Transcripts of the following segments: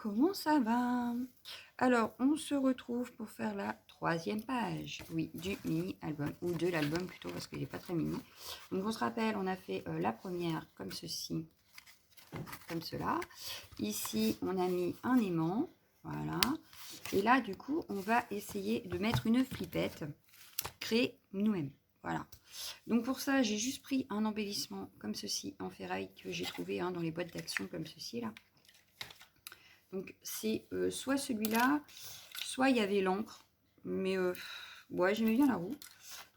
comment ça va? Alors, on se retrouve pour faire la troisième page, oui, du mini-album, ou de l'album plutôt, parce qu'il n'est pas très mini. Donc, on se rappelle, on a fait la première comme ceci, comme cela. Ici, on a mis un aimant, voilà. Et là, du coup, on va essayer de mettre une flippette créée nous-mêmes, voilà. Donc, pour ça, j'ai juste pris un embellissement comme ceci, en ferraille, que j'ai trouvé dans les boîtes d'action comme ceci, là. Donc, c'est soit celui-là, soit il y avait l'encre. Mais ouais, j'aimais bien la roue.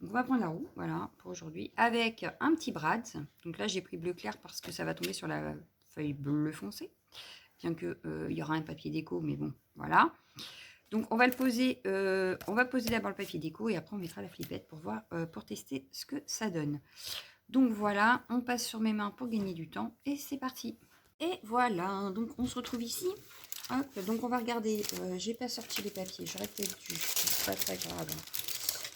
Donc, on va prendre la roue, voilà, pour aujourd'hui. Avec un petit brad. Donc là, j'ai pris bleu clair parce que ça va tomber sur la feuille bleu foncé. Bien que il y aura un papier déco, mais bon, voilà. Donc, on va le poser, on va poser d'abord le papier déco et après, on mettra la flippette pour voir, pour tester ce que ça donne. Donc, voilà, on passe sur mes mains pour gagner du temps et c'est parti. Et voilà, donc on se retrouve ici. Hop, donc on va regarder. J'ai pas sorti les papiers, j'aurais peut-être dû. C'est pas très grave.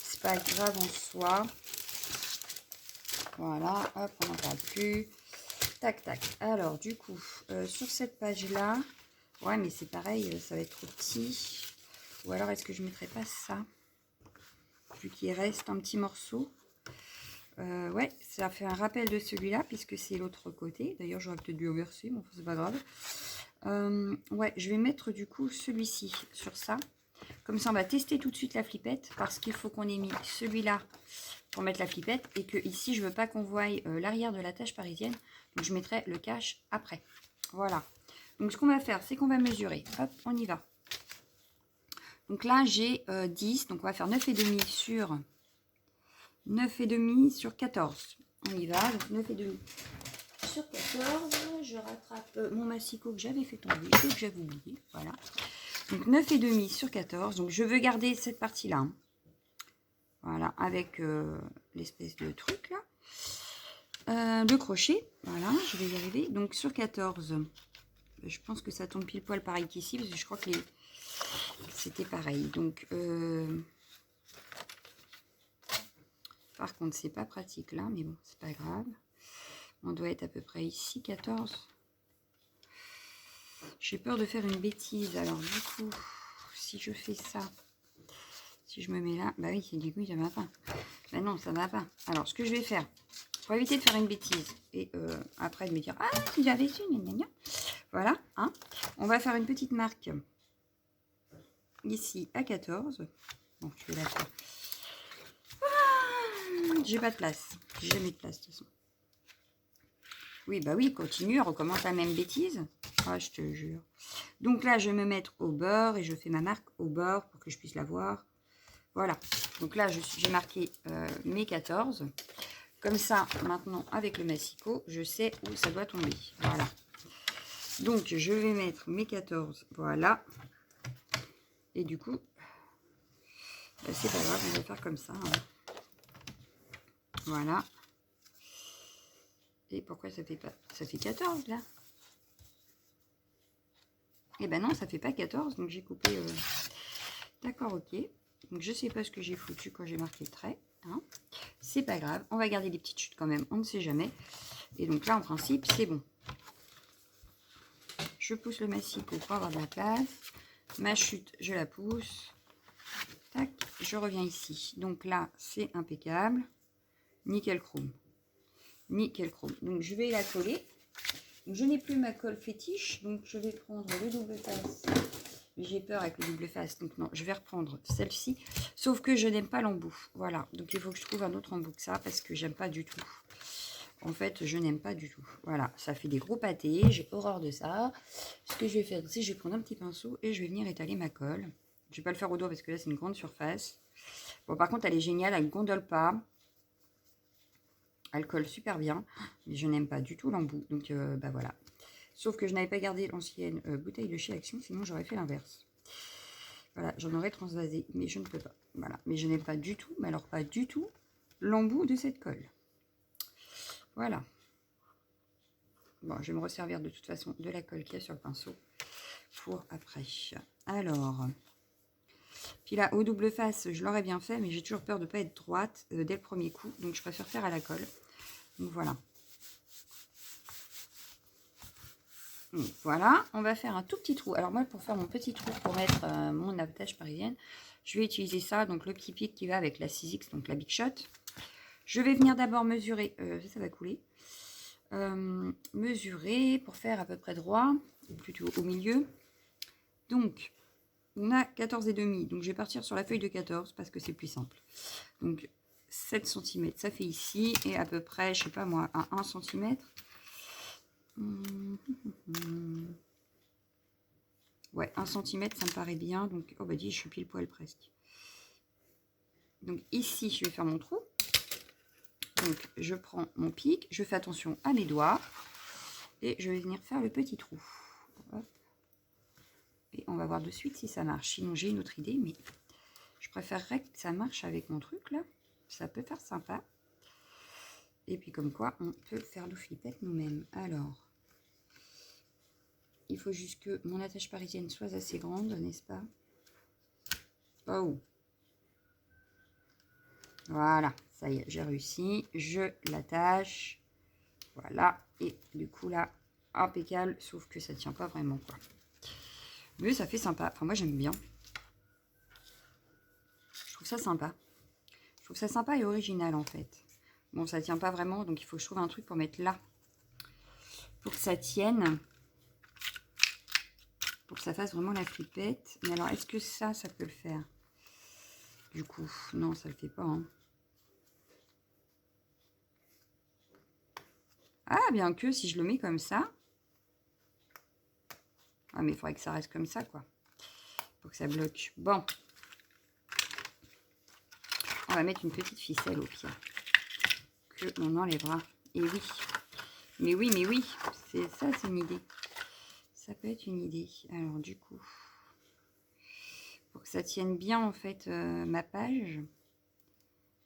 C'est pas grave en soi. Voilà, hop, on n'en parle plus. Tac, tac. Alors, du coup, sur cette page-là, ouais, mais c'est pareil, ça va être trop petit. Ou alors, est-ce que je ne mettrais pas ça? Vu qu'il reste un petit morceau. Ouais, ça fait un rappel de celui-là, puisque c'est l'autre côté. D'ailleurs, j'aurais peut-être dû inverser, mais enfin, c'est pas grave. Ouais, je vais mettre du coup celui-ci sur ça. Comme ça, on va tester tout de suite la flippette, parce qu'il faut qu'on ait mis celui-là pour mettre la flippette, et que ici, je veux pas qu'on voie l'arrière de la tâche parisienne. Donc, je mettrai le cache après. Voilà. Donc, ce qu'on va faire, c'est qu'on va mesurer. Hop, on y va. Donc là, j'ai 10. Donc, on va faire 9,5 sur 9,5 sur 14. On y va. Donc, 9,5 sur 14. Je rattrape mon massicot que j'avais fait tomber et que j'avais oublié. Voilà. Donc 9,5 sur 14. Donc je veux garder cette partie-là. Hein. Voilà, avec l'espèce de truc là. Le crochet. Voilà, je vais y arriver. Donc sur 14, je pense que ça tombe pile poil pareil qu'ici, parce que je crois que c'était pareil. Donc, par contre, c'est pas pratique là, mais bon, c'est pas grave. On doit être à peu près ici, 14. J'ai peur de faire une bêtise. Alors, du coup, si je fais ça, si je me mets là, bah oui, du coup, ça va pas. Bah non, ça va pas. Alors, ce que je vais faire, pour éviter de faire une bêtise, et après de me dire, ah, si j'avais su, gna gna gna. Voilà, hein. On va faire une petite marque ici à 14. Bon, je vais la faire. Ah, j'ai pas de place. J'ai jamais de place, de toute façon. Oui, bah oui, continue, recommence la même bêtise. Ah, je te jure. Donc là, je vais me mettre au bord et je fais ma marque au bord pour que je puisse la voir. Voilà. Donc là, j'ai marqué mes 14. Comme ça, maintenant, avec le massicot, je sais où ça doit tomber. Voilà. Donc, je vais mettre mes 14. Voilà. Et du coup, bah, c'est pas grave, on va faire comme ça. Hein. Voilà. Et pourquoi ça fait pas... Ça fait 14, là? Eh ben non, ça fait pas 14, donc j'ai coupé... D'accord, ok. Donc, je sais pas ce que j'ai foutu quand j'ai marqué le trait. Hein. C'est pas grave. On va garder des petites chutes quand même, on ne sait jamais. Et donc là, en principe, c'est bon. Je pousse le massicot pour avoir de la place. Ma chute, je la pousse. Tac, je reviens ici. Donc là, c'est impeccable. Nickel chrome. Nickel chrome. Donc, je vais la coller. Donc, je n'ai plus ma colle fétiche. Donc, je vais prendre le double face. J'ai peur avec le double face. Donc, non, je vais reprendre celle-ci. Sauf que je n'aime pas l'embout. Voilà. Donc, il faut que je trouve un autre embout que ça parce que j'aime pas du tout. En fait, je n'aime pas du tout. Voilà, ça fait des gros pâtés. J'ai horreur de ça. Ce que je vais faire, c'est que je vais prendre un petit pinceau et je vais venir étaler ma colle. Je vais pas le faire au doigt parce que là, c'est une grande surface. Bon, par contre, elle est géniale. Elle ne gondole pas. Elle colle super bien. Mais je n'aime pas du tout l'embout. Donc, bah voilà. Sauf que je n'avais pas gardé l'ancienne bouteille de chez Action. Sinon, j'aurais fait l'inverse. Voilà, j'en aurais transvasé. Mais je ne peux pas. Voilà. Mais je n'aime pas du tout, mais alors pas du tout, l'embout de cette colle. Voilà. Bon, je vais me resservir de toute façon de la colle qu'il y a sur le pinceau pour après. Alors, puis là, au double face, je l'aurais bien fait, mais j'ai toujours peur de ne pas être droite dès le premier coup. Donc, je préfère faire à la colle. Donc, voilà. Donc, voilà, on va faire un tout petit trou. Alors moi, pour faire mon petit trou, pour mettre mon attache parisienne, je vais utiliser ça, donc le petit pic qui va avec la 6X, donc la Big Shot. Je vais venir d'abord mesurer, ça va couler, mesurer pour faire à peu près droit, ou plutôt au milieu. Donc, on a 14,5, donc je vais partir sur la feuille de 14 parce que c'est plus simple. Donc, 7 cm, ça fait ici, et à peu près, je sais pas moi, à 1 cm. Ouais, 1 cm, ça me paraît bien. Donc, oh bah dis, je suis pile poil presque. Donc ici, je vais faire mon trou. Donc, je prends mon pic, je fais attention à mes doigts. Et je vais venir faire le petit trou. Hop. Et on va voir de suite si ça marche. Sinon, j'ai une autre idée, mais je préférerais que ça marche avec mon truc, là. Ça peut faire sympa. Et puis, comme quoi, on peut faire le flippette nous-mêmes. Alors, il faut juste que mon attache parisienne soit assez grande, n'est-ce pas? Oh! Voilà, ça y est, j'ai réussi. Je l'attache. Voilà. Et du coup, là, impeccable. Sauf que ça tient pas vraiment, quoi. Mais ça fait sympa. Enfin, moi, j'aime bien. Je trouve ça sympa. Je trouve ça sympa et original, en fait. Bon, ça tient pas vraiment, donc il faut que je trouve un truc pour mettre là. Pour que ça tienne. Pour que ça fasse vraiment la flippette. Mais alors, est-ce que ça peut le faire? Du coup, non, ça le fait pas, hein. Ah, bien que si je le mets comme ça. Ah, mais il faudrait que ça reste comme ça, quoi. Pour que ça bloque. Bon. On va mettre une petite ficelle au pire. Que on enlèvera. Et oui. Mais oui, mais oui. C'est ça, c'est une idée. Ça peut être une idée. Alors, du coup, pour que ça tienne bien, en fait, ma page.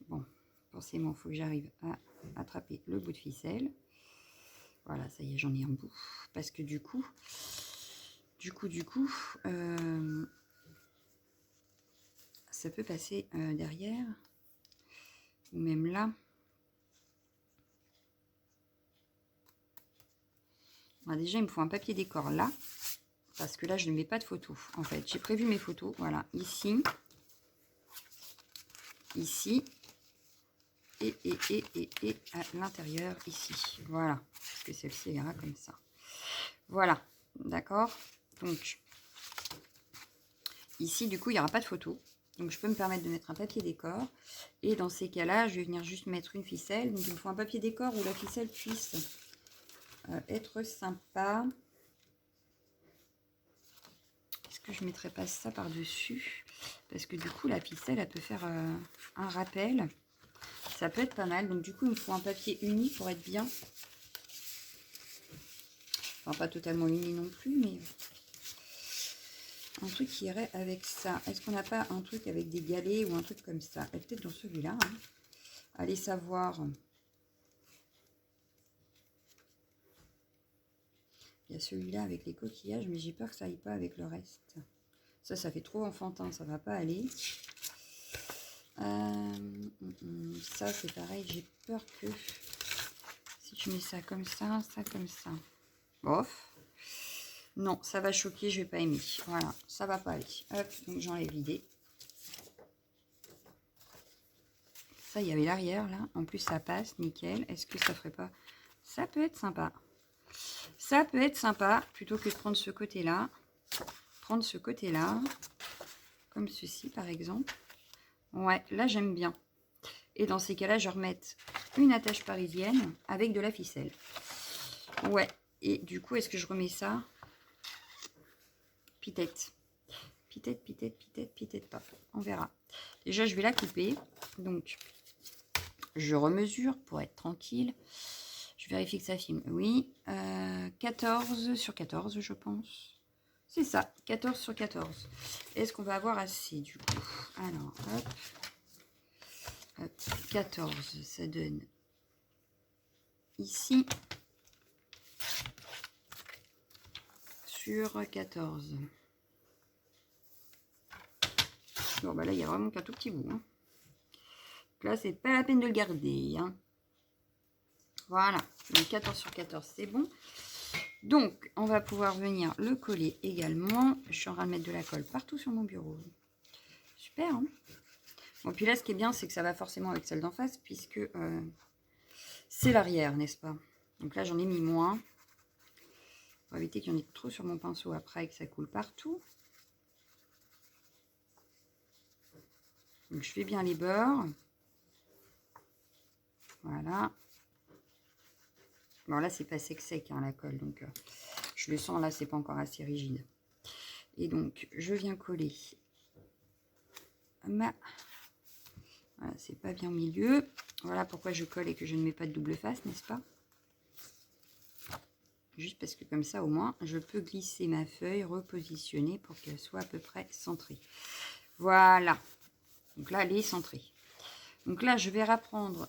Bon, forcément, il faut que j'arrive à attraper le bout de ficelle. Voilà, ça y est, j'en ai un bout. Parce que du coup, ça peut passer derrière. Ou même là. Alors déjà, il me faut un papier décor là. Parce que là, je ne mets pas de photos. En fait, j'ai prévu mes photos. Voilà, ici. Ici. Et à l'intérieur, ici. Voilà. Parce que celle-ci, elle ira comme ça. Voilà. D'accord. Donc, ici, du coup, il n'y aura pas de photo. Donc, je peux me permettre de mettre un papier décor. Et dans ces cas-là, je vais venir juste mettre une ficelle. Donc, il me faut un papier décor où la ficelle puisse être sympa. Est-ce que je ne mettrais pas ça par-dessus? Parce que du coup, la ficelle, elle peut faire un rappel. Ça peut être pas mal. Donc, du coup, il me faut un papier uni pour être bien. Enfin, pas totalement uni non plus, mais un truc qui irait avec ça. Est-ce qu'on n'a pas un truc avec des galets ou un truc comme ça? Et peut-être dans celui-là. Hein. Allez savoir. Il y a celui-là avec les coquillages, mais j'ai peur que ça aille pas avec le reste. Ça fait trop enfantin, ça va pas aller. Ça, c'est pareil, j'ai peur que si je mets ça comme ça comme ça. Bof. Non, ça va choquer, je vais pas aimer. Voilà, ça va pas aller. Hop, donc j'enlève l'idée. Ça, il y avait l'arrière là. En plus, ça passe, nickel. Est-ce que ça ferait pas? Ça peut être sympa. Ça peut être sympa, plutôt que de prendre ce côté-là. Prendre ce côté-là. Comme ceci, par exemple. Ouais, là, j'aime bien. Et dans ces cas-là, je vais remettre une attache parisienne avec de la ficelle. Ouais. Et du coup, est-ce que je remets ça? Pitette. Pitette pas. On verra. Déjà, je vais la couper. Donc, je remesure pour être tranquille. Je vérifie que ça filme. Oui. 14 sur 14, je pense. C'est ça. 14 sur 14. Est-ce qu'on va avoir assez, du coup? Alors, hop. 14, ça donne ici sur 14. Bon, bah là, il y a vraiment qu'un tout petit bout. Hein. Donc là, c'est pas la peine de le garder. Hein. Voilà. Donc 14 sur 14, c'est bon. Donc, on va pouvoir venir le coller également. Je suis en train de mettre de la colle partout sur mon bureau. Super, hein? Bon, puis là, ce qui est bien, c'est que ça va forcément avec celle d'en face, puisque c'est l'arrière, n'est-ce pas? Donc là, j'en ai mis moins. Pour éviter qu'il y en ait trop sur mon pinceau après et que ça coule partout. Donc, je fais bien les bords. Voilà. Bon, là, c'est pas sec, hein, la colle. Donc, je le sens, là, c'est pas encore assez rigide. Et donc, je viens coller ma... Voilà, c'est pas bien au milieu. Voilà pourquoi je colle et que je ne mets pas de double face, n'est-ce pas? Juste parce que comme ça, au moins, je peux glisser ma feuille, repositionner pour qu'elle soit à peu près centrée. Voilà. Donc là, elle est centrée. Donc là, je vais reprendre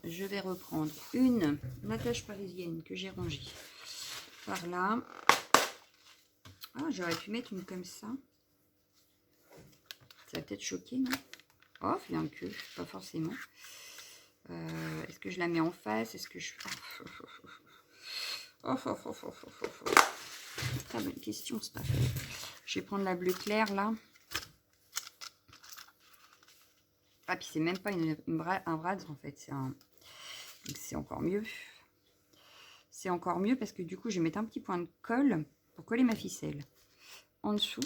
une attache parisienne que j'ai rangée par là. Ah, j'aurais pu mettre une comme ça. Ça va peut-être choquer, non? Oh, bien que, pas forcément. Est-ce que je la mets en face? Est-ce que je... Très bonne question, ça. Je vais prendre la bleue claire, là. Ah, puis c'est même pas un bradre, en fait. C'est encore mieux. C'est encore mieux parce que du coup, je vais mettre un petit point de colle pour coller ma ficelle. En dessous.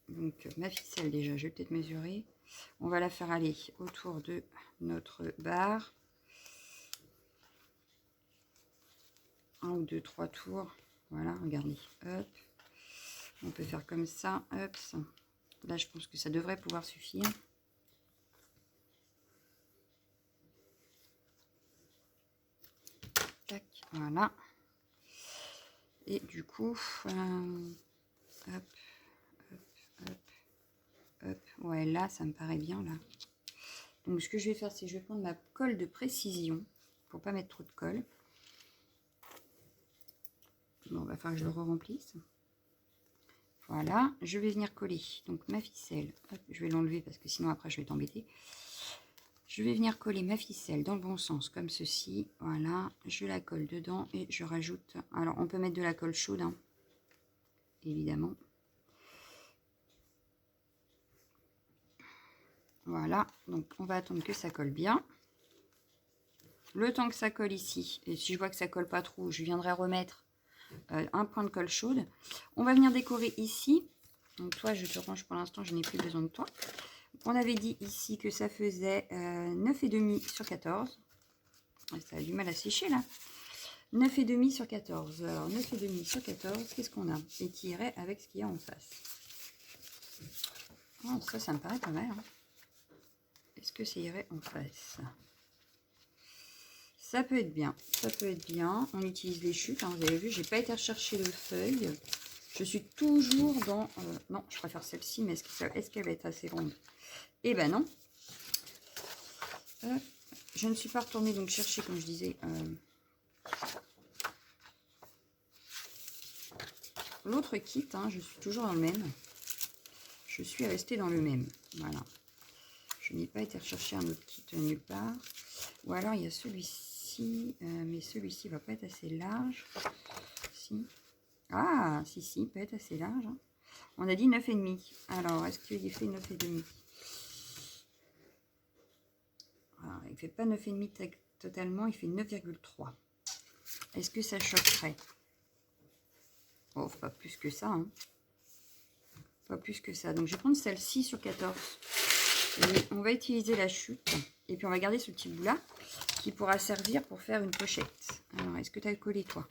Donc, ma ficelle, déjà, je vais peut-être mesurer. On va la faire aller autour de notre barre. 1 ou 2, 3 tours. Voilà, regardez. Hop. On peut faire comme ça. Hop. Là, je pense que ça devrait pouvoir suffire. Tac, voilà. Et du coup, hop, hop, hop, hop. Ouais, là, ça me paraît bien, là. Donc, ce que je vais faire, c'est que je vais prendre ma colle de précision pour pas mettre trop de colle. Bon, il va falloir que je le remplisse. Voilà, je vais venir coller donc ma ficelle. Hop, je vais l'enlever parce que sinon après je vais t'embêter. Je vais venir coller ma ficelle dans le bon sens comme ceci. Voilà, je la colle dedans et je rajoute. Alors on peut mettre de la colle chaude, hein, évidemment. Voilà, donc on va attendre que ça colle bien. Le temps que ça colle ici, et si je vois que ça colle pas trop, je viendrai remettre un point de colle chaude. On va venir décorer ici. Donc toi, je te range pour l'instant, je n'ai plus besoin de toi. On avait dit ici que ça faisait 9,5 sur 14. Ça a du mal à sécher là. 9,5 sur 14. Alors 9,5 sur 14, qu'est-ce qu'on a? Étiré avec ce qu'il y a en face. Oh, ça me paraît pas mal. Hein. Est-ce que ça irait en face? Ça peut être bien. Ça peut être bien. On utilise les chutes. Hein, vous avez vu, j'ai pas été rechercher de feuilles. Je suis toujours dans... non, je préfère celle-ci, mais est-ce qu'elle va être assez ronde? Eh ben non. Je ne suis pas retournée donc chercher, comme je disais, l'autre kit. Hein, je suis toujours dans le même. Je suis restée dans le même. Voilà. Je n'ai pas été rechercher un autre kit nulle part. Ou alors il y a celui-ci, mais celui-ci va pas être assez large. Si. Ah, si, peut être assez large. Hein. On a dit 9,5. Alors, est-ce qu'il fait 9,5? Alors, il ne fait pas 9,5 totalement, il fait 9,3. Est-ce que ça choquerait? Oh, pas plus que ça. Hein. Pas plus que ça. Donc, je vais prendre celle-ci sur 14. Et on va utiliser la chute. Et puis, on va garder ce petit bout-là qui pourra servir pour faire une pochette. Alors, est-ce que tu as collé, toi?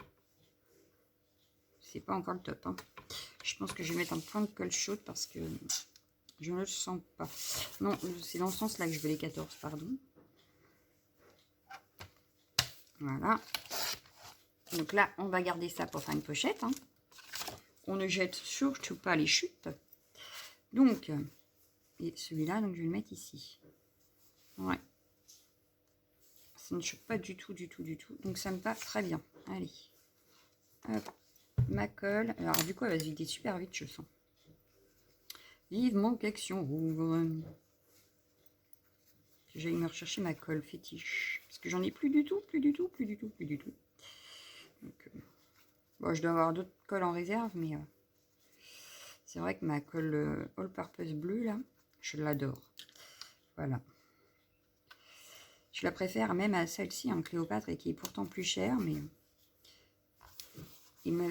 C'est pas encore le top. Hein. Je pense que je vais mettre un point de colle chaude parce que je ne le sens pas. Non, c'est dans ce sens-là que je veux les 14, pardon. Voilà. Donc là, on va garder ça pour faire une pochette. Hein. On ne jette surtout pas les chutes. Donc, et celui-là, donc je vais le mettre ici. Ouais. Ça ne choque pas du tout, du tout, du tout. Donc ça me passe très bien. Allez. Hop. Ma colle. Alors du coup, elle va se vider super vite, je sens. Vivement qu'action rouvre. J'aille me rechercher ma colle fétiche. Parce que j'en ai plus du tout, plus du tout, plus du tout, plus du tout. Donc, Bon, je dois avoir d'autres colles en réserve, mais c'est vrai que ma colle All Purpose bleue, là, je l'adore. Voilà. Je la préfère même à celle-ci en Cléopâtre et qui est pourtant plus chère, mais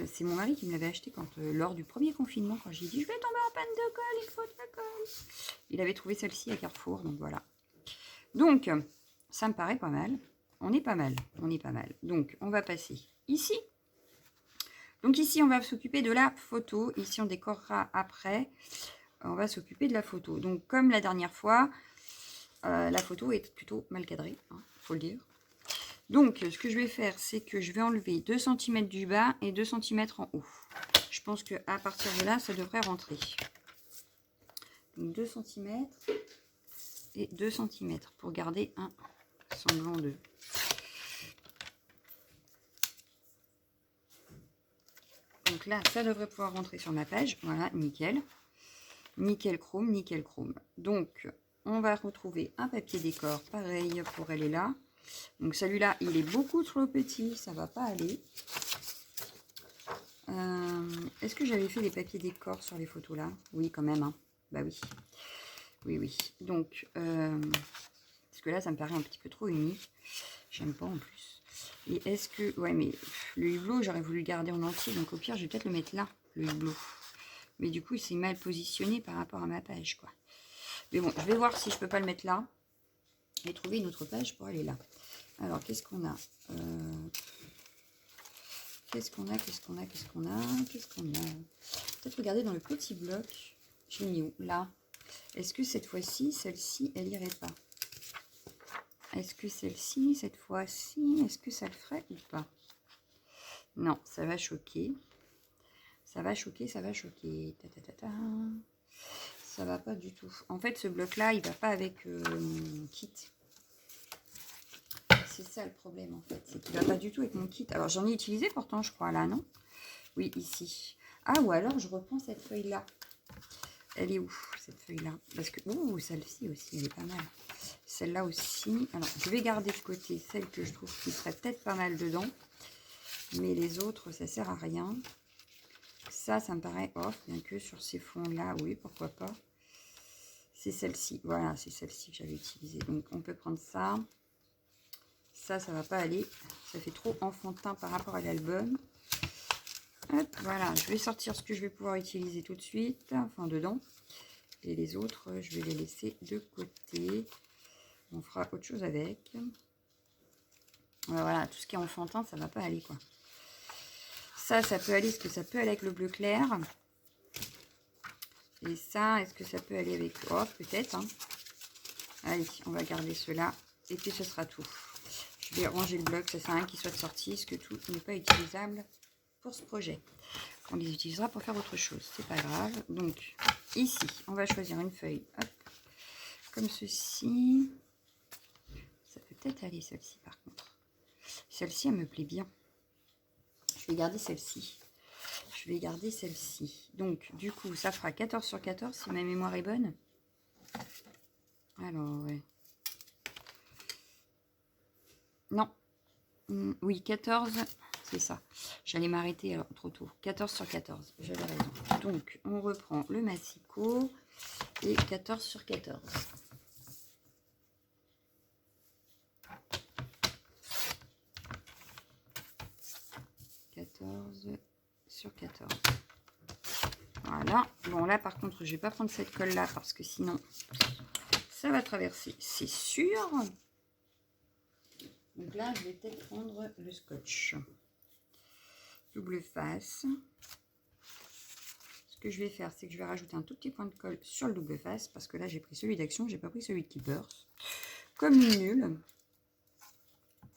c'est mon mari qui me l'avait acheté quand, lors du premier confinement, quand j'ai dit je vais tomber en panne de colle, il faut de la colle. Il avait trouvé celle-ci à Carrefour, donc voilà. Donc, ça me paraît pas mal. On est pas mal, on est pas mal. Donc, on va passer ici. Donc ici, on va s'occuper de la photo. Ici, on décorera après. On va s'occuper de la photo. Donc, comme la dernière fois, la photo est plutôt mal cadrée, hein, faut le dire. Donc, ce que je vais faire, c'est que je vais enlever 2 cm du bas et 2 cm en haut. Je pense qu'à partir de là, ça devrait rentrer. Donc, 2 cm et 2 cm pour garder un semblant de... Donc là, ça devrait pouvoir rentrer sur ma page. Voilà, nickel. Nickel chrome, nickel chrome. Donc, on va retrouver un papier décor. Pareil pour elle est là. Donc celui-là, il est beaucoup trop petit. Ça va pas aller. Est-ce que j'avais fait des papiers décor sur les photos là? Oui, quand même. Hein. Bah oui. Oui, oui. Donc, parce que là, ça me paraît un petit peu trop unique. J'aime pas en plus. Et est-ce que... Ouais, mais le hublot, j'aurais voulu le garder en entier. Donc au pire, je vais peut-être le mettre là, le hublot. Mais du coup, il s'est mal positionné par rapport à ma page, quoi. Mais bon, je vais voir si je peux pas le mettre là. Et trouver une autre page pour aller là. Alors, qu'est-ce qu'on a Qu'est-ce qu'on a Peut-être regarder dans le petit bloc. J'ai mis où? Là. Est-ce que cette fois-ci, celle-ci, elle irait pas? Est-ce que celle-ci, cette fois-ci, est-ce que ça le ferait ou pas? Non, ça va choquer. Ça va choquer, ça va choquer. Ça va pas du tout. En fait, ce bloc-là, il va pas avec mon kit. C'est ça le problème, en fait. C'est qu'il va pas du tout avec mon kit. Alors, j'en ai utilisé pourtant, je crois, là, non? Oui, ici. Ah, ou alors, je reprends cette feuille-là. Elle est où, cette feuille-là? Parce que... Ouh, celle-ci aussi, elle est pas mal. Celle-là aussi. Alors, je vais garder de côté celle que je trouve qui serait peut-être pas mal dedans. Mais les autres, ça sert à rien. Ça me paraît off, bien que sur ces fonds-là, oui, pourquoi pas. C'est celle-ci. Voilà, c'est celle-ci que j'avais utilisée. Donc, on peut prendre ça. Ça va pas aller. Ça fait trop enfantin par rapport à l'album. Voilà, je vais sortir ce que je vais pouvoir utiliser tout de suite. Enfin, dedans. Et les autres, je vais les laisser de côté. On fera autre chose avec. Voilà, tout ce qui est enfantin, ça va pas aller, quoi. Ça peut aller. Est-ce que ça peut aller avec le bleu clair? Et ça, est-ce que ça peut aller avec... Oh, peut-être. Hein. Allez, on va garder cela. Et puis, ce sera tout. Je vais ranger le bloc. Ça sert à rien qu'il soit sorti, parce que tout n'est pas utilisable pour ce projet. On les utilisera pour faire autre chose. C'est pas grave. Donc, ici, on va choisir une feuille. Hop. Comme ceci. Ça peut peut-être aller, celle-ci, par contre. Celle-ci, elle me plaît bien. Je vais garder celle-ci. Je vais garder celle-ci. Donc, du coup, ça fera 14 sur 14, si ma mémoire est bonne. Alors, ouais. Non. Oui, 14, c'est ça. J'allais m'arrêter alors trop tôt. 14 sur 14, j'avais raison. Donc, on reprend le massicot et 14 sur 14. 14 sur 14. Voilà. Bon, là, par contre, je vais pas prendre cette colle-là parce que sinon, ça va traverser. C'est sûr. Donc là, je vais peut-être prendre le scotch. Double face. Ce que je vais faire, c'est que je vais rajouter un tout petit point de colle sur le double face parce que là, j'ai pris celui d'Action, j'ai pas pris celui de Keepers. Comme une nulle.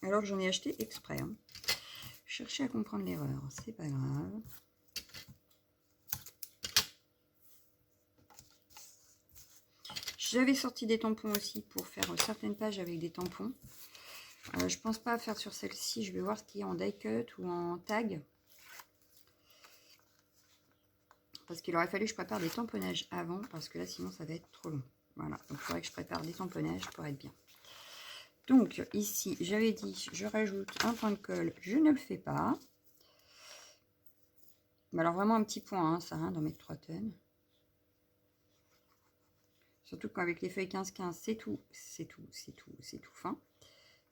Alors, j'en ai acheté exprès. Hein. Chercher à comprendre l'erreur, c'est pas grave. J'avais sorti des tampons aussi pour faire certaines pages avec des tampons. Je pense pas faire sur celle-ci. Je vais voir ce qu'il y a en die cut ou en tag. Parce qu'il aurait fallu que je prépare des tamponnages avant. Parce que là, sinon, ça va être trop long. Voilà. Donc, il faudrait que je prépare des tamponnages pour être bien. Donc, ici, j'avais dit, je rajoute un point de colle. Je ne le fais pas. Mais alors vraiment un petit point, hein, ça, hein, d'en mettre 3 tonnes. Surtout qu'avec les feuilles 15-15, c'est tout fin.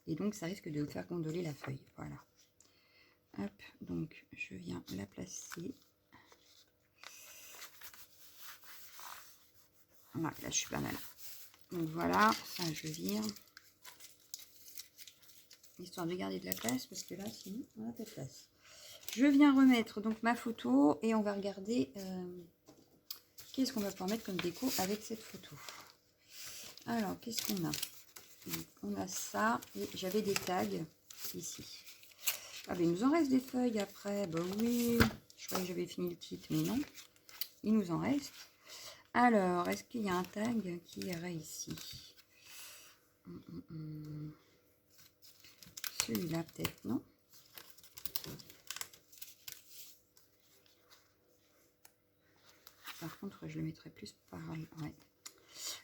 Et donc, ça risque de faire gondoler la feuille. Voilà. Hop, donc, je viens la placer. Voilà, là, je suis pas mal. Donc, voilà, ça, je vire. Histoire de garder de la place, parce que là, sinon, on n'a pas de place. Je viens remettre donc ma photo et on va regarder qu'est-ce qu'on va pouvoir mettre comme déco avec cette photo. Alors, qu'est-ce qu'on a? Donc, on a ça et j'avais des tags ici. Ah ben, il nous en reste des feuilles après. Bah oui, je croyais que j'avais fini le kit, mais non. Il nous en reste. Alors, est-ce qu'il y a un tag qui irait ici? Celui-là, peut-être, non? Par contre, je le mettrai plus par là. Ouais.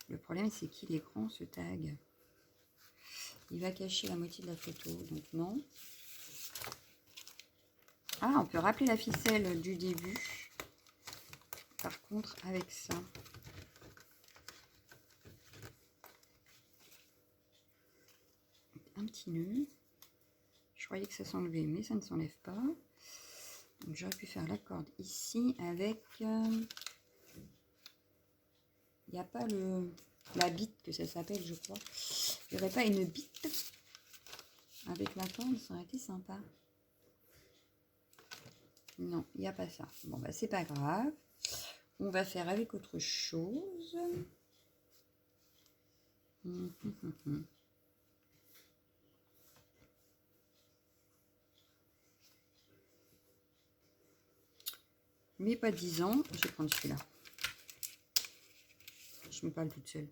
Le problème, c'est qu'il est grand, ce tag. Il va cacher la moitié de la photo, donc non. Ah, on peut rappeler la ficelle du début. Par contre, avec ça. Un petit nœud. Je croyais que ça s'enlevait, mais ça ne s'enlève pas. Donc, j'aurais pu faire la corde ici avec... Il n'y a pas la bite que ça s'appelle, je crois. Il n'y aurait pas une bite avec la corde, ça aurait été sympa. Non, il n'y a pas ça. Bon, bah, c'est pas grave. On va faire avec autre chose. Mais pas 10 ans. Je vais prendre celui-là. Je me parle toute seule.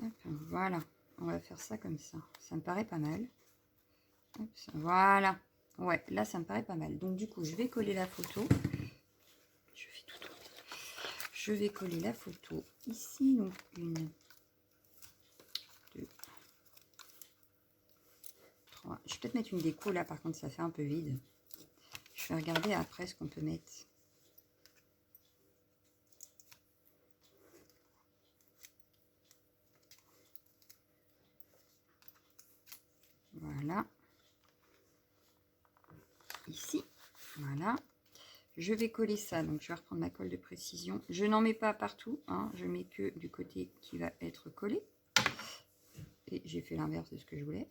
Hop, voilà. On va faire ça comme ça. Ça me paraît pas mal. Hop, ça, voilà. Ouais, là, ça me paraît pas mal. Donc, du coup, je vais coller la photo. Je fais tout tourner. Je vais coller la photo ici. Donc, 1, 2, 3. Je vais peut-être mettre une déco là. Par contre, ça fait un peu vide. Je vais regarder après ce qu'on peut mettre. Voilà. Ici. Voilà. Je vais coller ça. Donc, je vais reprendre ma colle de précision. Je n'en mets pas partout. Hein, je mets que du côté qui va être collé. Et j'ai fait l'inverse de ce que je voulais.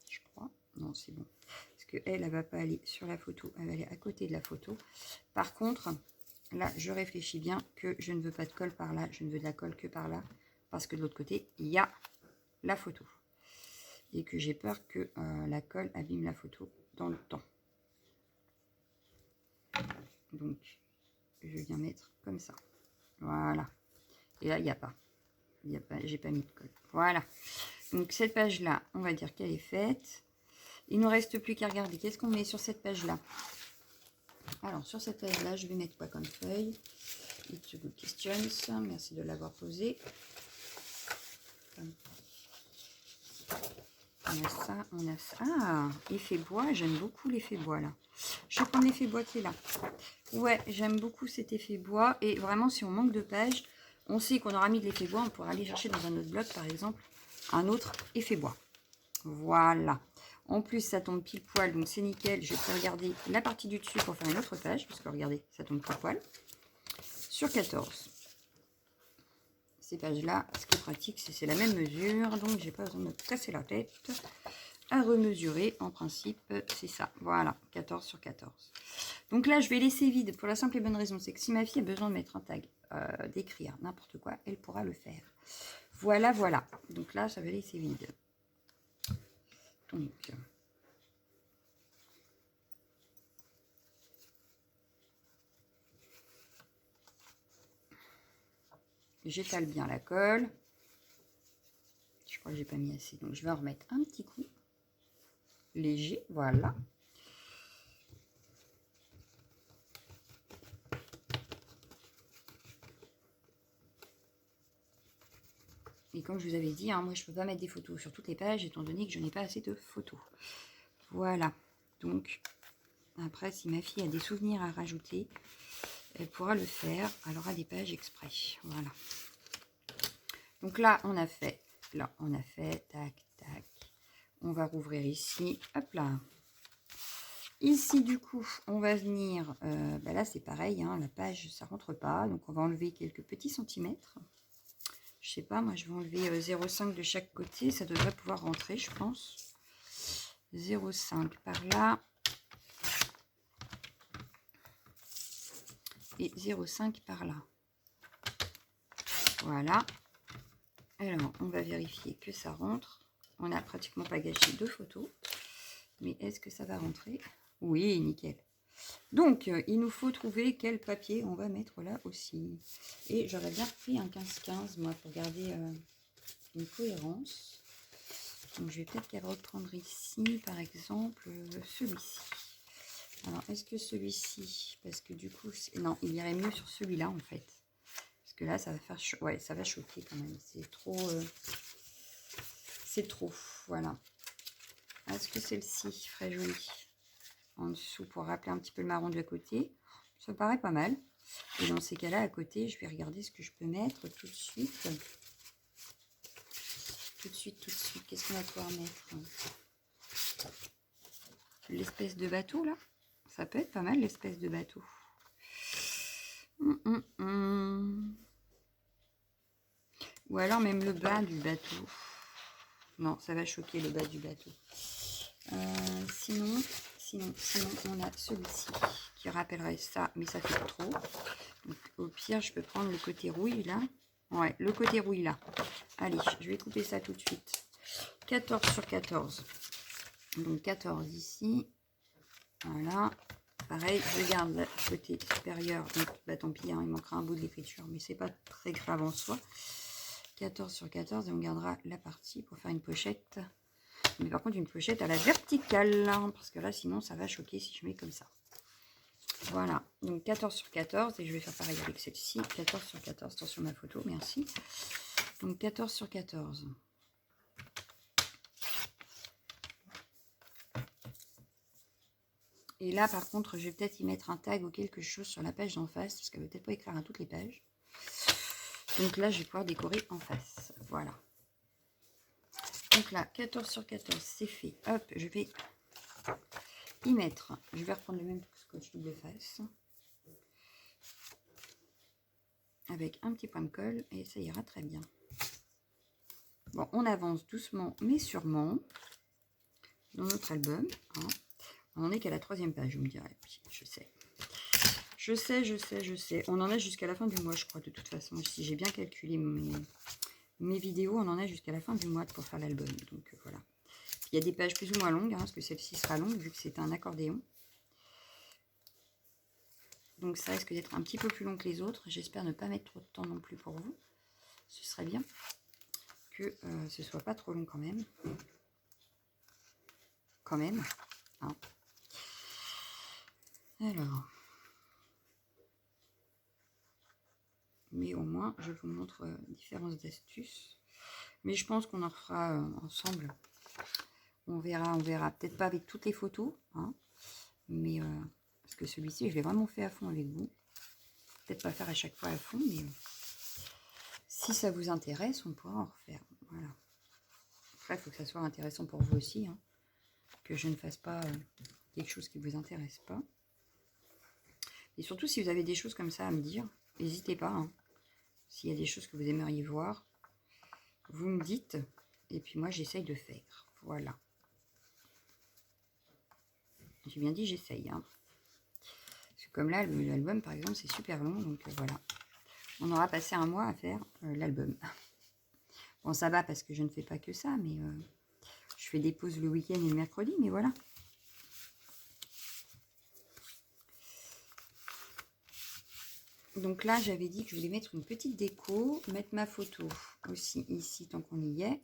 Je crois. Non, c'est bon. Parce qu'elle, elle va pas aller sur la photo. Elle va aller à côté de la photo. Par contre, là, je réfléchis bien que je ne veux pas de colle par là. Je ne veux de la colle que par là. Parce que de l'autre côté, il y a la photo. Et que j'ai peur que la colle abîme la photo dans le temps. Donc, je viens mettre comme ça. Voilà. Et là, il n'y a pas. J'ai pas mis de colle. Voilà. Donc, cette page-là, on va dire qu'elle est faite. Il ne nous reste plus qu'à regarder. Qu'est-ce qu'on met sur cette page-là? Alors, sur cette page-là, je vais mettre quoi comme feuille? It's a good questions. Merci de l'avoir posé. On a ça, on a ça. Ah, effet bois, j'aime beaucoup l'effet bois là. Je vais prendre l'effet bois qui est là. Ouais, j'aime beaucoup cet effet bois. Et vraiment, si on manque de pages, on sait qu'on aura mis de l'effet bois. On pourra aller chercher dans un autre bloc, par exemple, un autre effet bois. Voilà. En plus, ça tombe pile poil, donc c'est nickel. Je peux regarder la partie du dessus pour faire une autre page. Parce que regardez, ça tombe pile poil. Sur 14. Ces pages-là, ce qui est pratique, c'est la même mesure. Donc, j'ai pas besoin de me casser la tête à remesurer. En principe, c'est ça. Voilà, 14 sur 14. Donc là, je vais laisser vide pour la simple et bonne raison. C'est que si ma fille a besoin de mettre un tag, d'écrire n'importe quoi, elle pourra le faire. Voilà, voilà. Donc là, ça va laisser vide. Donc... j'étale bien la colle. Je crois que j'ai pas mis assez, donc je vais en remettre un petit coup. Léger, voilà. Et comme je vous avais dit, hein, moi je peux pas mettre des photos sur toutes les pages, étant donné que je n'ai pas assez de photos. Voilà. Donc, Après, si ma fille a des souvenirs à rajouter, elle pourra le faire. Elle aura des pages exprès. Voilà. Donc là, on a fait. Là, on a fait. Tac, tac. On va rouvrir ici. Hop là. Ici, du coup, on va venir... bah là, c'est pareil. Hein, la page, ça rentre pas. Donc, on va enlever quelques petits centimètres. Je sais pas, moi, je vais enlever 0,5 de chaque côté. Ça devrait pouvoir rentrer, je pense. 0,5 par là. Et 0,5 par là. Voilà. Alors, on va vérifier que ça rentre. On n'a pratiquement pas gâché 2 photos. Mais est-ce que ça va rentrer? Oui, nickel. Donc, il nous faut trouver quel papier on va mettre là aussi. Et j'aurais bien pris un 15-15, moi, pour garder une cohérence. Donc, je vais peut-être reprendre ici, par exemple, celui-ci. Alors, est-ce que celui-ci, parce que du coup, non, il irait mieux sur celui-là, en fait. Parce que là, ça va faire... Ouais, ça va choquer quand même. C'est trop... c'est trop, voilà. Est-ce que celle-ci ferait joli en dessous pour rappeler un petit peu le marron de côté? Ça me paraît pas mal. Et dans ces cas-là, à côté, je vais regarder ce que je peux mettre tout de suite. Tout de suite. Qu'est-ce qu'on va pouvoir mettre? L'espèce de bateau, là. Ça peut être pas mal, l'espèce de bateau. Ou alors même le bas du bateau. Non, ça va choquer le bas du bateau. Sinon, on a celui-ci qui rappellerait ça, mais ça fait trop. Donc, au pire, je peux prendre le côté rouille là. Ouais, le côté rouille là. Allez, je vais couper ça tout de suite. 14 sur 14. Donc 14 ici. Voilà. Pareil, je garde le côté supérieur. Donc, bah, tant pis, hein, il manquera un bout de l'écriture, mais c'est pas très grave en soi. 14 sur 14 et on gardera la partie pour faire une pochette. Mais par contre, une pochette à la verticale, hein, parce que là, sinon, ça va choquer si je mets comme ça. Voilà, donc 14 sur 14, et je vais faire pareil avec celle-ci. 14 sur 14, attention ma photo, merci. Donc 14 sur 14. Et là, par contre, je vais peut-être y mettre un tag ou quelque chose sur la page d'en face, parce qu'elle ne va peut-être pas écrire à toutes les pages. Donc là, je vais pouvoir décorer en face. Voilà. Donc là, 14 sur 14, c'est fait. Hop, je vais y mettre. Je vais reprendre le même scotch double face. Avec un petit point de colle, et ça ira très bien. Bon, on avance doucement, mais sûrement, dans notre album. Hein. On n'en est qu'à la 3e page, vous me direz. Oui, je sais. Je sais. On en a jusqu'à la fin du mois, je crois, de toute façon. Si j'ai bien calculé mes vidéos, on en a jusqu'à la fin du mois pour faire l'album. Donc, voilà. Il y a des pages plus ou moins longues, hein, parce que celle-ci sera longue, vu que c'est un accordéon. Donc, ça risque d'être un petit peu plus long que les autres. J'espère ne pas mettre trop de temps non plus pour vous. Ce serait bien que ce soit pas trop long quand même. Hein. Alors, mais au moins je vous montre différentes astuces, mais je pense qu'on en refera ensemble. On verra peut-être pas avec toutes les photos, hein, mais parce que celui-ci je l'ai vraiment fait à fond avec vous, peut-être pas faire à chaque fois à fond, mais si ça vous intéresse on pourra en refaire. Voilà. Après il faut que ça soit intéressant pour vous aussi, hein, que je ne fasse pas quelque chose qui vous intéresse pas. Et surtout, si vous avez des choses comme ça à me dire, n'hésitez pas. Hein. S'il y a des choses que vous aimeriez voir, vous me dites. Et puis moi, j'essaye de faire. Voilà. J'ai bien dit j'essaye. Hein. Parce que comme là, l'album, par exemple, c'est super long. Donc voilà. On aura passé un mois à faire l'album. Bon, ça va parce que je ne fais pas que ça. Mais je fais des pauses le week-end et le mercredi. Mais voilà. Donc là, j'avais dit que je voulais mettre une petite déco, mettre ma photo aussi ici, tant qu'on y est.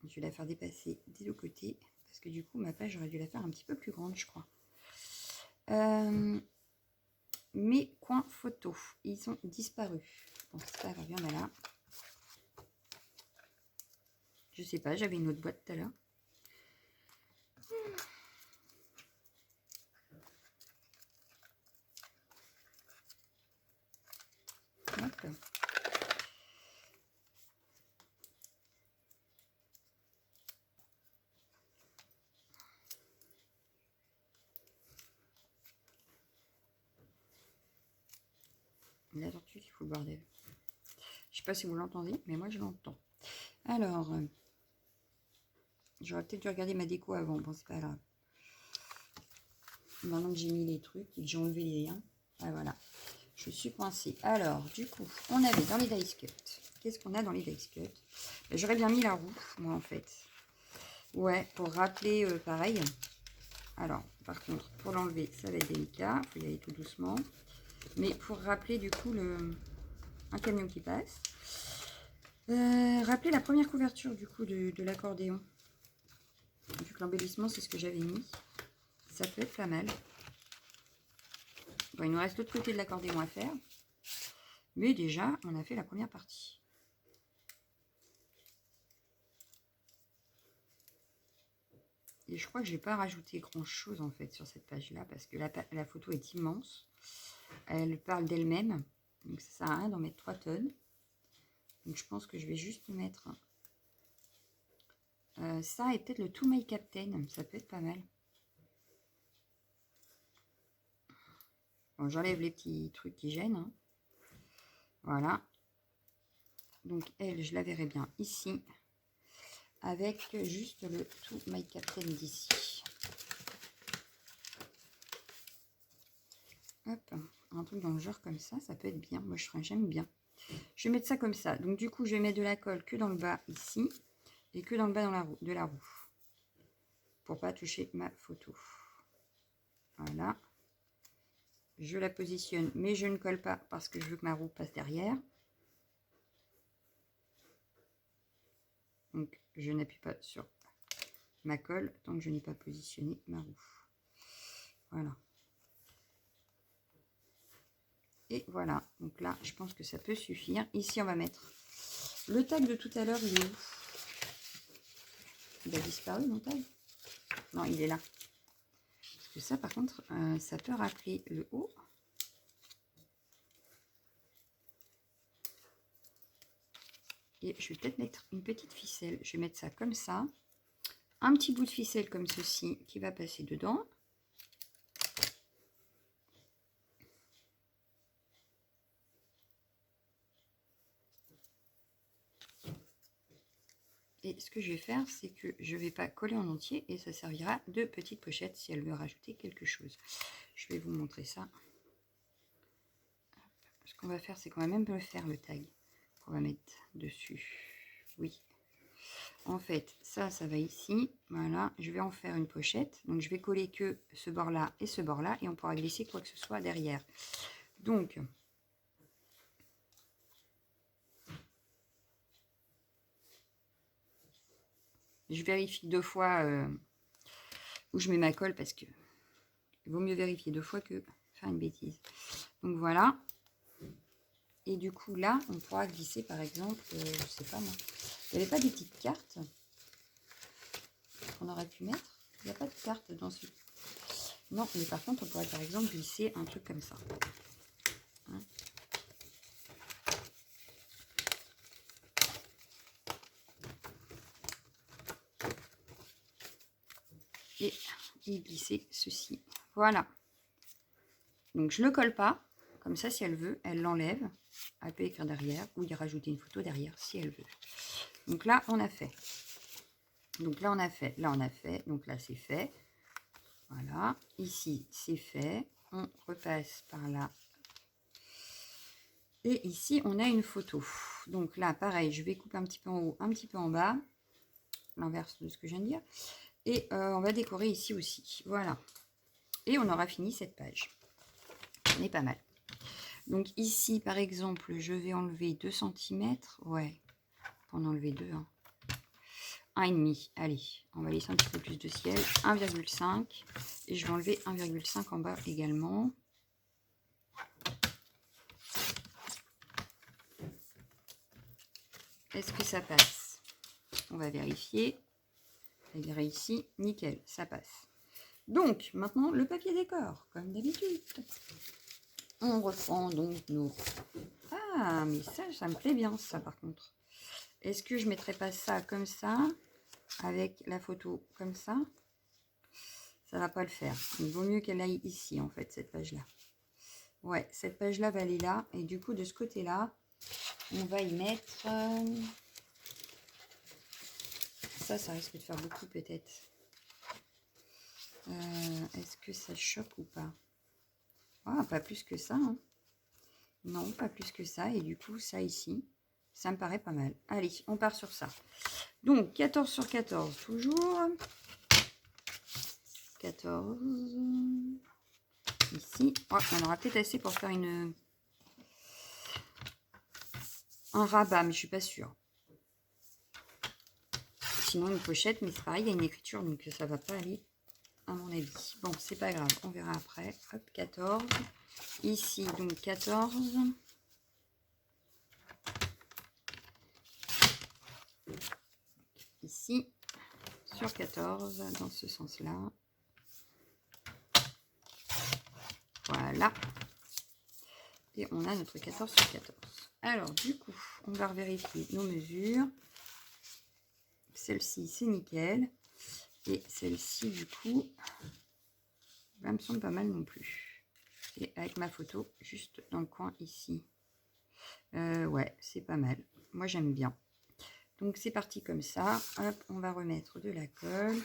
Je vais la faire dépasser des deux côtés, parce que du coup, ma page, j'aurais dû la faire un petit peu plus grande, je crois. Mes coins photos, ils ont disparu. Bon, c'est pas grave, il y en a là. Je sais pas, j'avais une autre boîte tout à l'heure. La tortue qui fout le bordel. Je sais pas si vous l'entendez, mais moi je l'entends. Alors, j'aurais peut-être dû regarder ma déco avant. Bon, c'est pas grave. Maintenant que j'ai mis les trucs et que j'ai enlevé les liens, ah, voilà. Je suis coincée. Alors, du coup, on avait dans les dice cut. Qu'est-ce qu'on a dans les dice cut? J'aurais bien mis la roue, moi, en fait. Ouais, pour rappeler, pareil. Alors, par contre, pour l'enlever, ça va être délicat. Il faut y aller tout doucement. Mais pour rappeler, du coup, un camion qui passe. Rappeler la première couverture, du coup, de l'accordéon. Vu que l'embellissement, c'est ce que j'avais mis. Ça peut être pas mal. Bon, il nous reste l'autre côté de l'accordéon à faire. Mais déjà, on a fait la première partie. Et je crois que je n'ai pas rajouté grand chose en fait sur cette page là parce que la photo est immense. Elle parle d'elle-même. Donc ça sert à rien d'en mettre 3 tonnes. Donc je pense que je vais juste mettre ça et peut-être le To My Captain. Ça peut être pas mal. Bon, j'enlève les petits trucs qui gênent. Hein. Voilà. Donc elle, je la verrai bien ici. Avec juste le To My Captain d'ici. Hop, un truc dans le genre comme ça peut être bien. Moi, j'aime bien. Je vais mettre ça comme ça. Donc, du coup, je vais mettre de la colle que dans le bas ici et que dans le bas de la roue. Pour pas toucher ma photo. Voilà. Je la positionne, mais je ne colle pas parce que je veux que ma roue passe derrière. Donc, je n'appuie pas sur ma colle tant que je n'ai pas positionné ma roue. Voilà. Et voilà. Donc là, je pense que ça peut suffire. Ici, on va mettre le tag de tout à l'heure. Il est où? Il a disparu, mon tag? Non, il est là. Parce que ça, par contre, ça peut rappeler le haut. Et je vais peut-être mettre une petite ficelle. Je vais mettre ça comme ça. Un petit bout de ficelle comme ceci qui va passer dedans. Et ce que je vais faire, c'est que je ne vais pas coller en entier et ça servira de petite pochette si elle veut rajouter quelque chose. Je vais vous montrer ça. Ce qu'on va faire, c'est qu'on va même faire le tag qu'on va mettre dessus. Oui. En fait, ça va ici. Voilà, je vais en faire une pochette. Donc, je vais coller que ce bord-là et ce bord-là et on pourra glisser quoi que ce soit derrière. Donc, je vérifie 2 fois où je mets ma colle parce que il vaut mieux vérifier 2 fois que faire une bêtise. Donc voilà. Et du coup là, on pourra glisser par exemple, je sais pas moi, il n'y avait pas des petites cartes qu'on aurait pu mettre? Il n'y a pas de carte dans ce... Non, mais par contre on pourrait par exemple glisser un truc comme ça. Hein? Et y glisser ceci. Voilà. Donc je ne le colle pas. Comme ça, si elle veut, elle l'enlève. Elle peut écrire derrière ou y rajouter une photo derrière si elle veut. Donc là, on a fait. Donc là, on a fait. Là, on a fait. Donc là, c'est fait. Voilà. Ici, c'est fait. On repasse par là. Et ici, on a une photo. Donc là, pareil, je vais couper un petit peu en haut, un petit peu en bas. L'inverse de ce que je viens de dire. Et on va décorer ici aussi. Voilà. Et on aura fini cette page. On est pas mal. Donc ici, par exemple, je vais enlever 2 cm. Ouais, pour en enlever 2. Hein. 1,5. Allez, on va laisser un petit peu plus de ciel. 1,5. Et je vais enlever 1,5 en bas également. Est-ce que ça passe? On va vérifier. Je dirais ici, nickel, ça passe. Donc, maintenant, le papier décor, comme d'habitude. On reprend donc nos... Ah, mais ça me plaît bien, ça, par contre. Est-ce que je ne mettrais pas ça comme ça, avec la photo comme ça? Ça va pas le faire. Il vaut mieux qu'elle aille ici, en fait, cette page-là. Ouais, cette page-là va aller là. Et du coup, de ce côté-là, on va y mettre... Ça risque de faire beaucoup, peut-être. Est-ce que ça choque ou pas? Ah, pas plus que ça, hein. Non, pas plus que ça. Et du coup, ça ici, ça me paraît pas mal. Allez, on part sur ça. Donc, 14 sur 14, toujours. 14. Ici. Oh, on aura peut-être assez pour faire un rabat, mais je suis pas sûre. Sinon, une pochette, mais c'est pareil, il y a une écriture, donc ça va pas aller, à mon avis. Bon, c'est pas grave, on verra après. Hop, 14. Ici, donc 14. Ici, sur 14, dans ce sens-là. Voilà. Et on a notre 14 sur 14. Alors, du coup, on va vérifier nos mesures. Celle-ci, c'est nickel. Et celle-ci, du coup, elle me semble pas mal non plus. Et avec ma photo, juste dans le coin ici. Ouais, c'est pas mal. Moi, j'aime bien. Donc, c'est parti comme ça. Hop, on va remettre de la colle.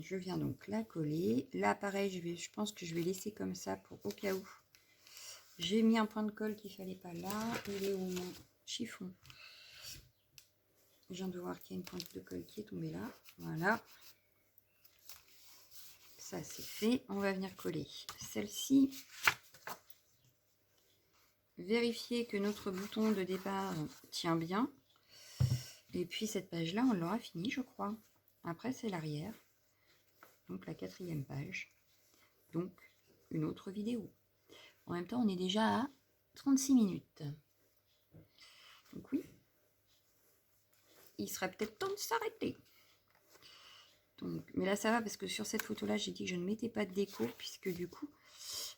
Je viens donc la coller. Là, pareil, je pense que je vais laisser comme ça pour au cas où. J'ai mis un point de colle qu'il fallait pas là. Il est où mon chiffon? Je viens de voir qu'il y a une pointe de colle qui est tombée là. Voilà. Ça, c'est fait. On va venir coller celle-ci. Vérifier que notre bouton de départ tient bien. Et puis, cette page-là, on l'aura fini, je crois. Après, c'est l'arrière. Donc, la 4e page. Donc, une autre vidéo. En même temps, on est déjà à 36 minutes. Donc, oui. Il serait peut-être temps de s'arrêter. Donc, mais là, ça va parce que sur cette photo-là, j'ai dit que je ne mettais pas de déco puisque du coup,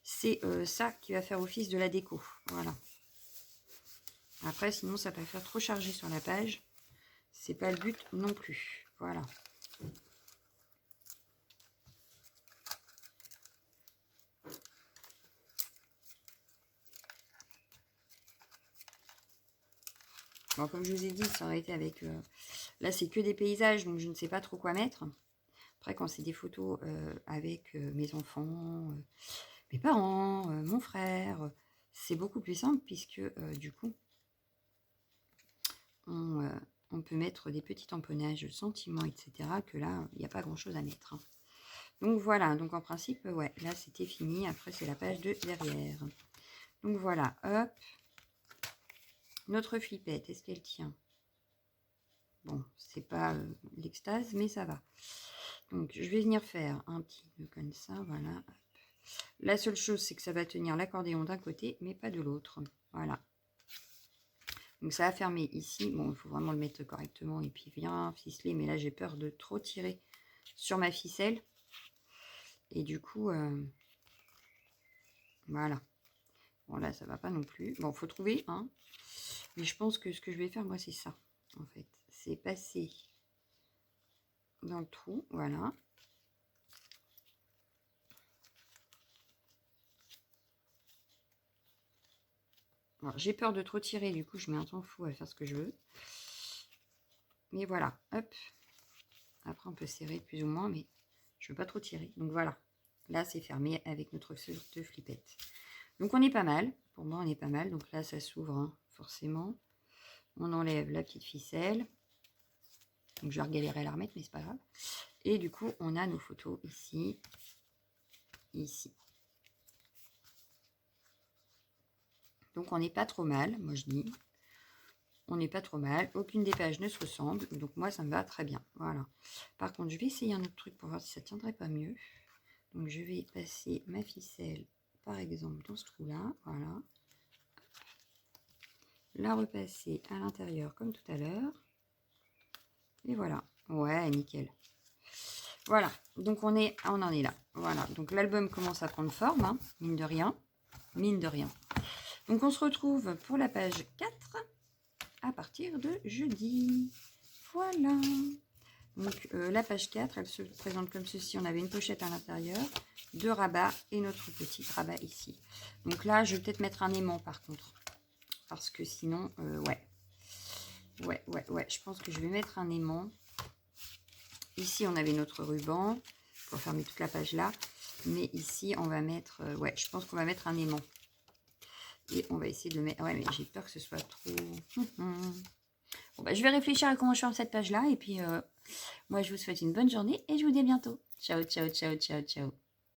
c'est ça qui va faire office de la déco. Voilà. Après, sinon, ça peut faire trop chargé sur la page. C'est pas le but non plus. Voilà. Bon, comme je vous ai dit, ça aurait été avec... là, c'est que des paysages, donc je ne sais pas trop quoi mettre. Après, quand c'est des photos avec mes enfants, mes parents, mon frère, c'est beaucoup plus simple puisque, du coup, on peut mettre des petits tamponnages, sentiments, etc. que là, il n'y a pas grand-chose à mettre. Hein. Donc, voilà. Donc, en principe, ouais, là, c'était fini. Après, c'est la page de derrière. Donc, voilà. Hop. Notre flippette, est-ce qu'elle tient? Bon, c'est pas l'extase, mais ça va. Donc, je vais venir faire un petit nœud comme ça, voilà. La seule chose, c'est que ça va tenir l'accordéon d'un côté, mais pas de l'autre. Voilà. Donc, ça va fermer ici. Bon, il faut vraiment le mettre correctement et puis bien ficeler. Mais là, j'ai peur de trop tirer sur ma ficelle. Et du coup, voilà. Bon, là, ça va pas non plus. Bon, faut trouver, hein. Mais je pense que ce que je vais faire, moi, c'est ça, en fait. C'est passer dans le trou, voilà. J'ai peur de trop tirer, du coup, je mets un temps fou à faire ce que je veux. Mais voilà, hop. Après, on peut serrer plus ou moins, mais je ne veux pas trop tirer. Donc voilà, là, c'est fermé avec notre feuille de flippette. Donc, on est pas mal. Pour moi, on est pas mal. Donc là, ça s'ouvre, hein, forcément. On enlève la petite ficelle. Donc, je vais galérer à la remettre, mais c'est pas grave. Et du coup, on a nos photos ici, ici. Donc, on n'est pas trop mal, moi, je dis. On n'est pas trop mal. Aucune des pages ne se ressemble. Donc moi, ça me va très bien. Voilà. Par contre, je vais essayer un autre truc pour voir si ça tiendrait pas mieux. Donc je vais passer ma ficelle, par exemple, dans ce trou-là. Voilà. La repasser à l'intérieur comme tout à l'heure. Et voilà. Ouais, nickel. Voilà. Donc on en est là. Voilà. Donc l'album commence à prendre forme, hein, mine de rien. Mine de rien. Donc on se retrouve pour la page 4 à partir de jeudi. Voilà. Donc la page 4, elle se présente comme ceci. On avait une pochette à l'intérieur, 2 rabats et notre petit rabat ici. Donc là, je vais peut-être mettre un aimant par contre. Parce que sinon, ouais. Ouais. Je pense que je vais mettre un aimant. Ici, on avait notre ruban pour fermer toute la page là. Mais ici, on va mettre... ouais, je pense qu'on va mettre un aimant. Et on va essayer de le mettre... Ouais, mais j'ai peur que ce soit trop... Bon, bah, je vais réfléchir à comment je ferme cette page là. Et puis, moi, je vous souhaite une bonne journée et je vous dis à bientôt. Ciao, ciao, ciao, ciao, ciao.